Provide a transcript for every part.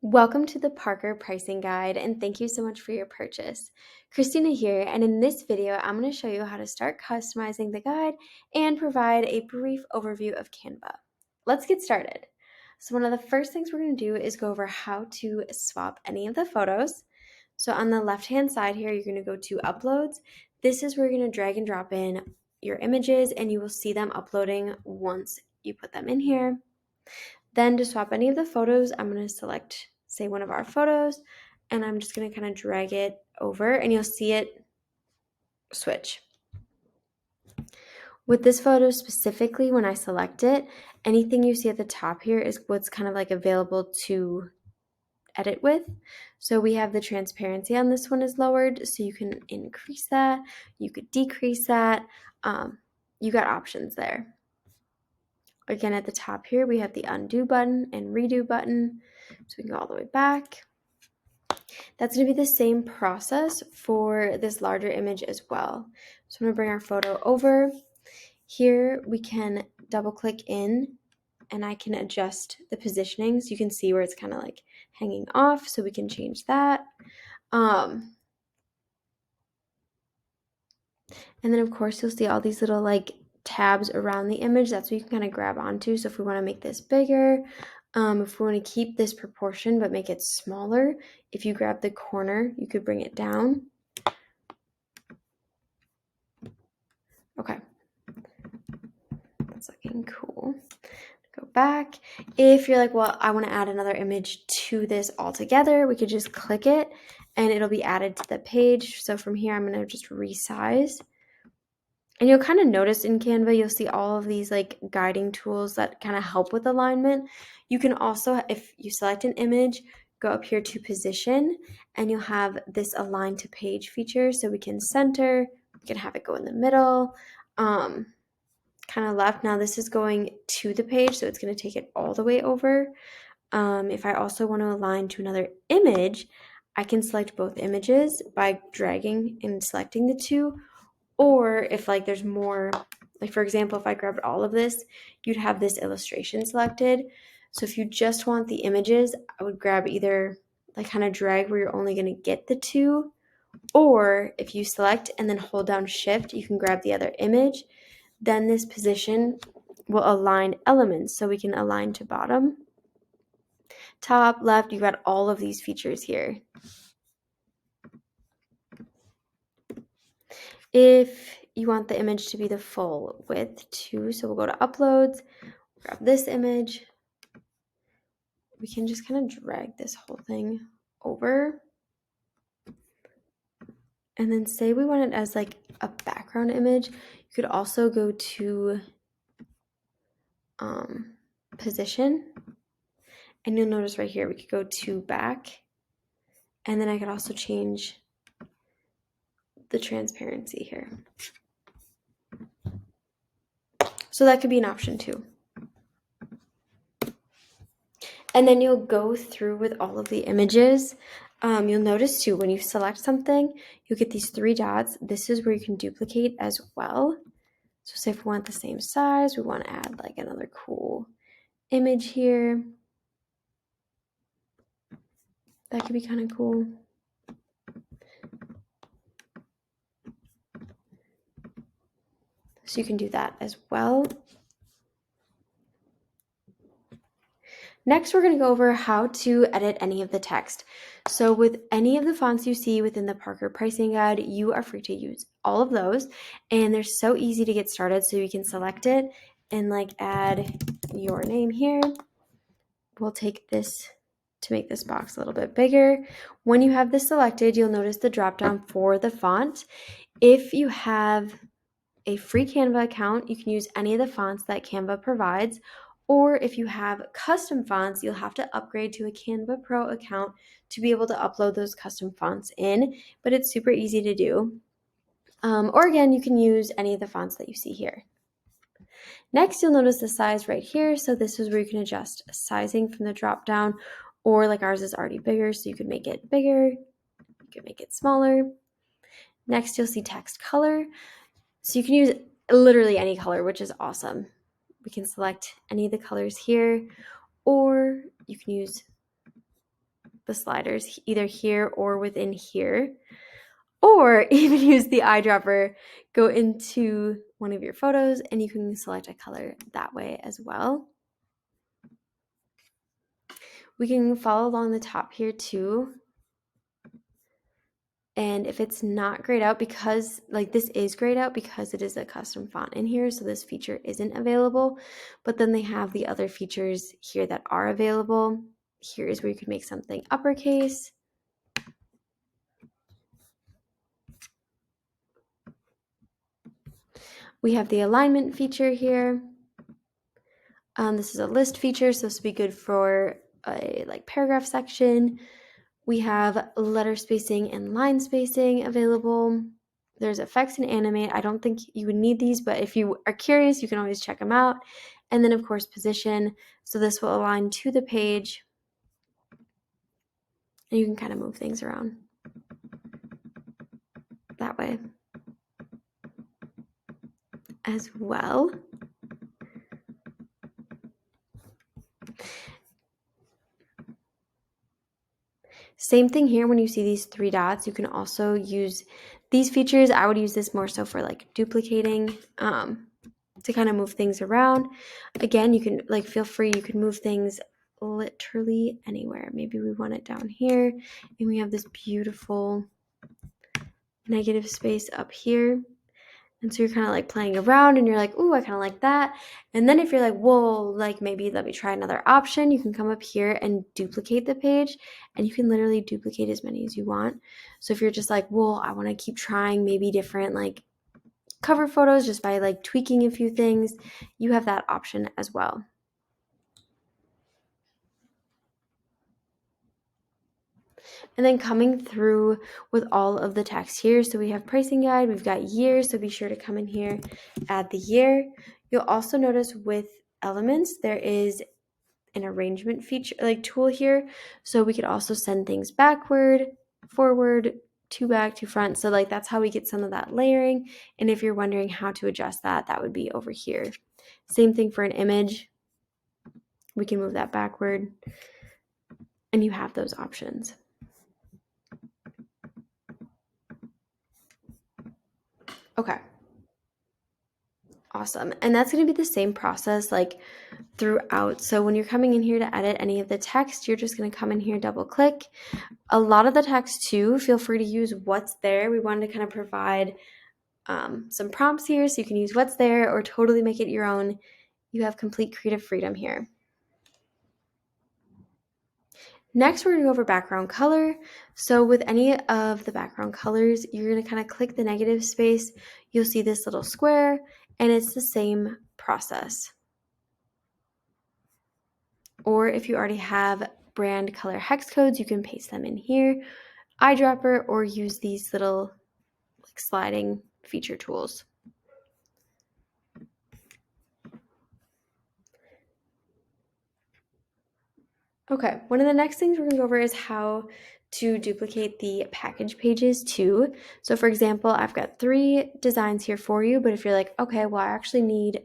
Welcome to the Parker Pricing Guide, and thank you so much for your purchase. Christina here, and in this video, I'm going to show you how to start customizing the guide and provide a brief overview of Canva. Let's get started. So one of the first things we're going to do is go over how to swap any of the photos. So on the left-hand side here, you're going to go to Uploads. This is where you're going to drag and drop in your images, and you will see them uploading once you put them in here. Then to swap any of the photos, I'm going to select, say, one of our photos, and I'm just going to kind of drag it over, and you'll see it switch. With this photo specifically, when I select it, anything you see at the top here is what's kind of like available to edit with. So we have the transparency on this one is lowered, so you can increase that, you could decrease that. You got options there. Again, at the top here, we have the undo button and redo button. So we can go all the way back. That's going to be the same process for this larger image as well. So I'm going to bring our photo over. Here we can double click in and I can adjust the positioning. So you can see where it's kind of like hanging off. So we can change that. And then of course you'll see all these little like tabs around the image. That's what you can kind of grab onto. So if we want to make this bigger, if we want to keep this proportion but make it smaller, if you grab the corner, you could bring it down. Okay, that's looking cool. Go back. If you're like, well, I want to add another image to this altogether, we could just click it and it'll be added to the page. So from here, I'm going to just resize. And you'll kind of notice in Canva, you'll see all of these like guiding tools that kind of help with alignment. You can also, if you select an image, go up here to position and you'll have this align to page feature. So we can center, we can have it go in the middle, kind of left. Now this is going to the page, so it's going to take it all the way over. If I also want to align to another image, I can select both images by dragging and selecting the two. Or if like there's more, like for example, if I grabbed all of this, you'd have this illustration selected. So if you just want the images, I would grab either like kind of drag where you're only going to get the two, or if you select and then hold down shift, you can grab the other image. Then this position will align elements. So we can align to bottom, top, left. You've got all of these features here. If you want the image to be the full width too, so we'll go to uploads, grab this image. We can just kind of drag this whole thing over. And then say we want it as like a background image. You could also go to position. And you'll notice right here, we could go to back. And then I could also change the transparency here. So that could be an option too. And then you'll go through with all of the images. You'll notice too, when you select something, you'll get these three dots. This is where you can duplicate as well. So say if we want the same size, we want to add like another cool image here. That could be kind of cool. So you can do that as well. Next, we're going to go over how to edit any of the text. So with any of the fonts you see within the Parker Pricing Guide, you are free to use all of those. And they're so easy to get started. So you can select it and like add your name here. We'll take this to make this box a little bit bigger. When you have this selected, you'll notice the drop down for the font. If you have a free Canva account, you can use any of the fonts that Canva provides. Or if you have custom fonts, you'll have to upgrade to a Canva Pro account to be able to upload those custom fonts in, but it's super easy to do. Or again, you can use any of the fonts that you see here. Next, you'll notice the size right here. So this is where you can adjust sizing from the drop down, or like ours is already bigger, so you can make it bigger, you can make it smaller. Next, you'll see text color. So you can use literally any color, which is awesome. We can select any of the colors here, or you can use the sliders either here or within here. Or even use the eyedropper, go into one of your photos, and you can select a color that way as well. We can follow along the top here too. And if it's not grayed out, because like this is grayed out because it is a custom font in here, so this feature isn't available, but then they have the other features here that are available. Here is where you can make something uppercase. We have the alignment feature here. This is a list feature, so this would be good for a like paragraph section. We have letter spacing and line spacing available. There's effects and animate. I don't think you would need these, but if you are curious, you can always check them out. And then of course, position. So this will align to the page and you can kind of move things around that way as well. Same thing here. When you see these three dots, you can also use these features. I would use this more so for like duplicating, to kind of move things around. Again, you can like feel free, you can move things literally anywhere. Maybe we want it down here and we have this beautiful negative space up here. And so you're kind of like playing around and you're like, ooh, I kind of like that. And then if you're like, well, like maybe let me try another option, you can come up here and duplicate the page and you can literally duplicate as many as you want. So if you're just like, well, I want to keep trying maybe different like cover photos just by like tweaking a few things, you have that option as well. And then coming through with all of the text here. So we have pricing guide, we've got years. So be sure to come in here, add the year. You'll also notice with elements, there is an arrangement feature, like tool here. So we could also send things backward, forward, to back, to front. So like that's how we get some of that layering. And if you're wondering how to adjust that, that would be over here. Same thing for an image. We can move that backward and you have those options. Okay. Awesome. And that's going to be the same process like throughout. So when you're coming in here to edit any of the text, you're just going to come in here, double click. A lot of the text too, feel free to use what's there. We wanted to kind of provide some prompts here so you can use what's there or totally make it your own. You have complete creative freedom here. Next, we're going to go over background color. So with any of the background colors, you're going to kind of click the negative space. You'll see this little square, and it's the same process. Or if you already have brand color hex codes, you can paste them in here, eyedropper, or use these little like sliding feature tools. Okay, one of the next things we're going to go over is how to duplicate the package pages too. So for example, I've got 3 designs here for you, but if you're like, okay, well, I actually need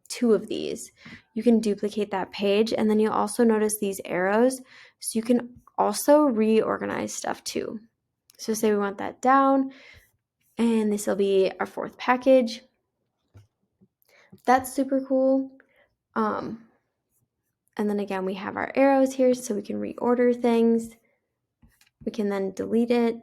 2 of these, you can duplicate that page. And then you'll also notice these arrows. So you can also reorganize stuff too. So say we want that down, and this will be our 4th package. That's super cool. And then again, we have our arrows here so we can reorder things. We can then delete it.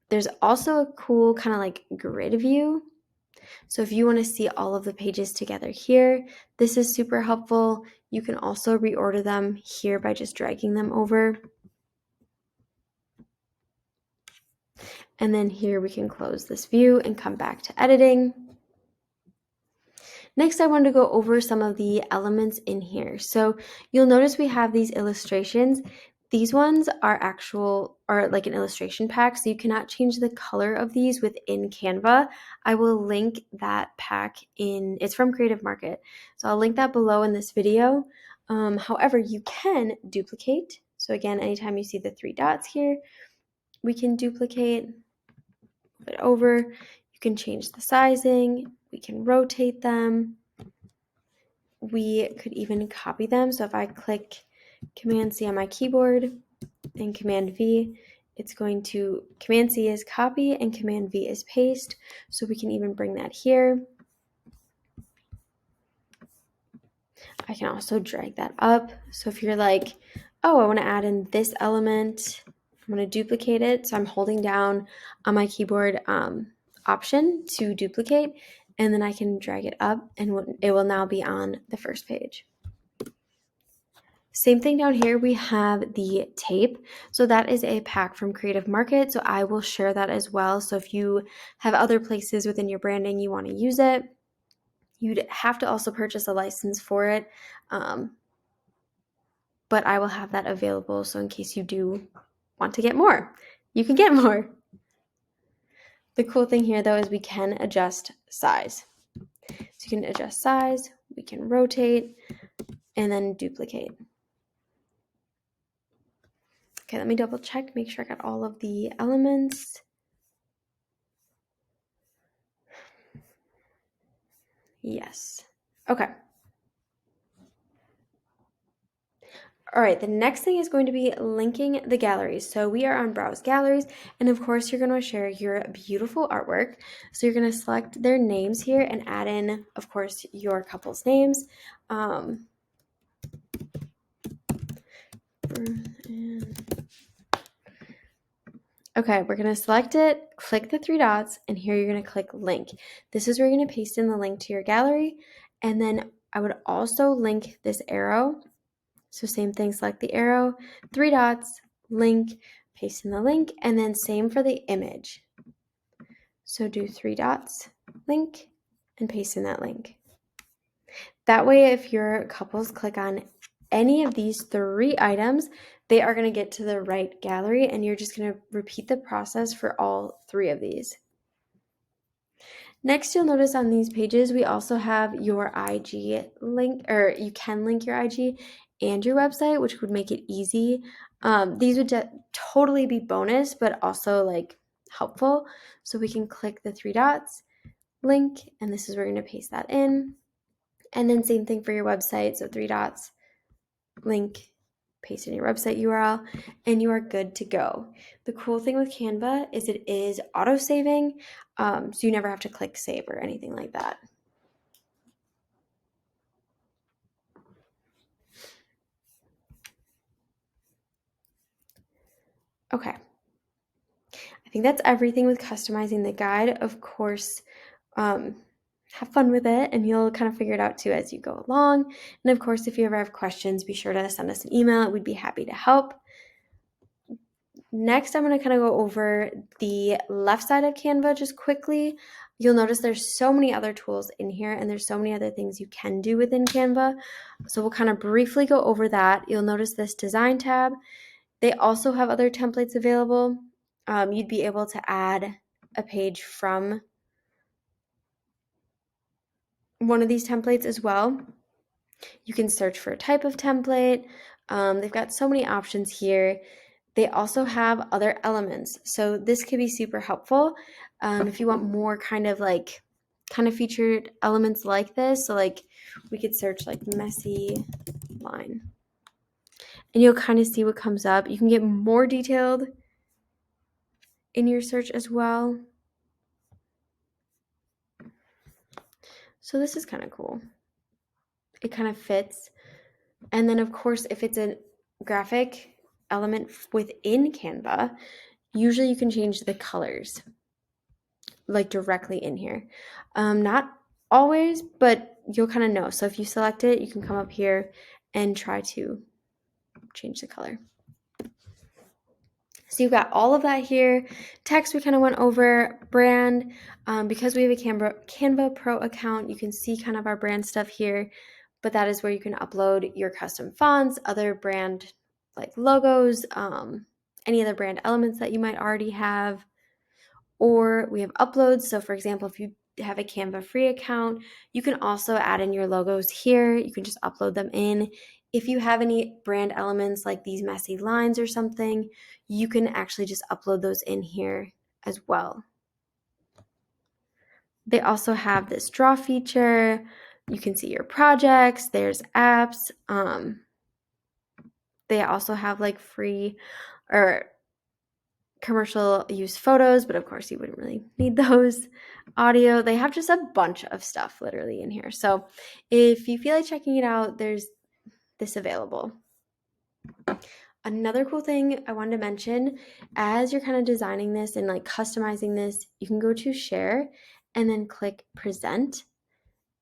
There's also a cool kind of like grid view. So if you want to see all of the pages together here, this is super helpful. You can also reorder them here by just dragging them over. And then here we can close this view and come back to editing. Next, I wanted to go over some of the elements in here. So you'll notice we have these illustrations. These ones are like an illustration pack, so you cannot change the color of these within Canva. I will link that pack it's from Creative Market. So I'll link that below in this video. However, you can duplicate. So again, anytime you see the 3 dots here, we can duplicate, move it over. You can change the sizing. We can rotate them. We could even copy them. So if I click Command C on my keyboard, and Command V, it's going to, Command C is copy and Command V is paste. So we can even bring that here. I can also drag that up. So if you're like, oh, I want to add in this element, I'm going to duplicate it. So I'm holding down on my keyboard option to duplicate, and then I can drag it up and it will now be on the first page. Same thing down here, we have the tape. So that is a pack from Creative Market. So I will share that as well. So if you have other places within your branding you want to use it, you'd have to also purchase a license for it. But I will have that available. So in case you do want to get more, you can get more. The cool thing here though is we can adjust size. So you can adjust size, we can rotate, and then duplicate. Okay, let me double check, make sure I got all of the elements. Yes. Okay. All right, the next thing is going to be linking the galleries. So we are on Browse Galleries, and of course you're going to share your beautiful artwork. So you're going to select their names here and add in, of course, your couple's names. Okay, we're going to select it, click the three dots, and here you're going to click link. This is where you're going to paste in the link to your gallery, and then I would also link this arrow. So same thing, select the arrow, three dots, link, paste in the link, and then same for the image. So do three dots, link, and paste in that link. That way, if your couples click on any of these three items, they are going to get to the right gallery, and you're just going to repeat the process for all three of these. Next, you'll notice on these pages, we also have your IG link, or you can link your IG and your website, which would make it easy. These would totally be bonus, but also like helpful. So we can click the three dots, link, and this is where we're going to paste that in. And then same thing for your website. So three dots, link, paste in your website URL, and you are good to go. The cool thing with Canva is it is auto-saving, so you never have to click save or anything like that. Okay. I think that's everything with customizing the guide. Of course, have fun with it, and you'll kind of figure it out too as you go along. And of course, if you ever have questions, be sure to send us an email. We'd be happy to help. Next, I'm going to kind of go over the left side of Canva just quickly. You'll notice there's so many other tools in here, and there's so many other things you can do within Canva. So we'll kind of briefly go over that. You'll notice this design tab. They also have other templates available. You'd be able to add a page from one of these templates as well. You can search for a type of template. They've got so many options here. They also have other elements. So this could be super helpful if you want more kind of featured elements like this. So like we could search like messy line, and you'll kind of see what comes up. You can get more detailed in your search as well. So this is kind of cool. It kind of fits. And then of course, if it's a graphic element within Canva, usually you can change the colors like directly in here. Not always, but you'll kind of know. So if you select it, you can come up here and try to change the color. So you've got all of that here. Text we kind of went over. Brand, because we have a Canva Pro account, you can see kind of our brand stuff here, but that is where you can upload your custom fonts, other brand like logos, any other brand elements that you might already have. Or we have uploads. So for example, if you have a Canva free account, you can also add in your logos here. You can just upload them in. If you have any brand elements like these messy lines or something, you can actually just upload those in here as well. They also have this draw feature. You can see your projects. There's apps. They also have like free or commercial use photos, but of course you wouldn't really need those. Audio, they have just a bunch of stuff literally in here. So if you feel like checking it out, there's this available. Another cool thing I wanted to mention, as you're kind of designing this and like customizing this, you can go to share and then click present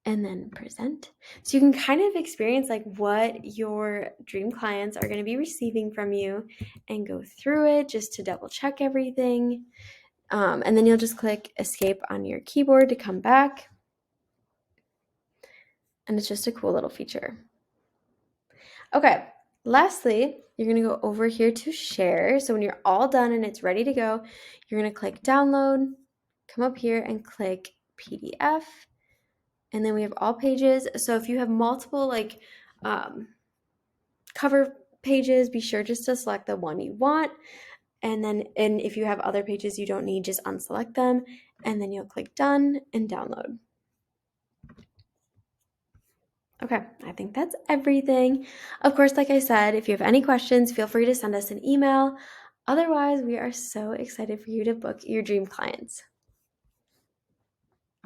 and then present. So you can kind of experience like what your dream clients are going to be receiving from you and go through it just to double check everything. And then you'll just click escape on your keyboard to come back. And it's just a cool little feature. Okay, lastly, you're going to go over here to share. So when you're all done and it's ready to go, you're going to click download, come up here and click PDF. And then we have all pages. So if you have multiple like cover pages, be sure just to select the one you want. And if you have other pages you don't need, just unselect them. And then you'll click done and download. Okay, I think that's everything. Of course, like I said, if you have any questions, feel free to send us an email. Otherwise, we are so excited for you to book your dream clients.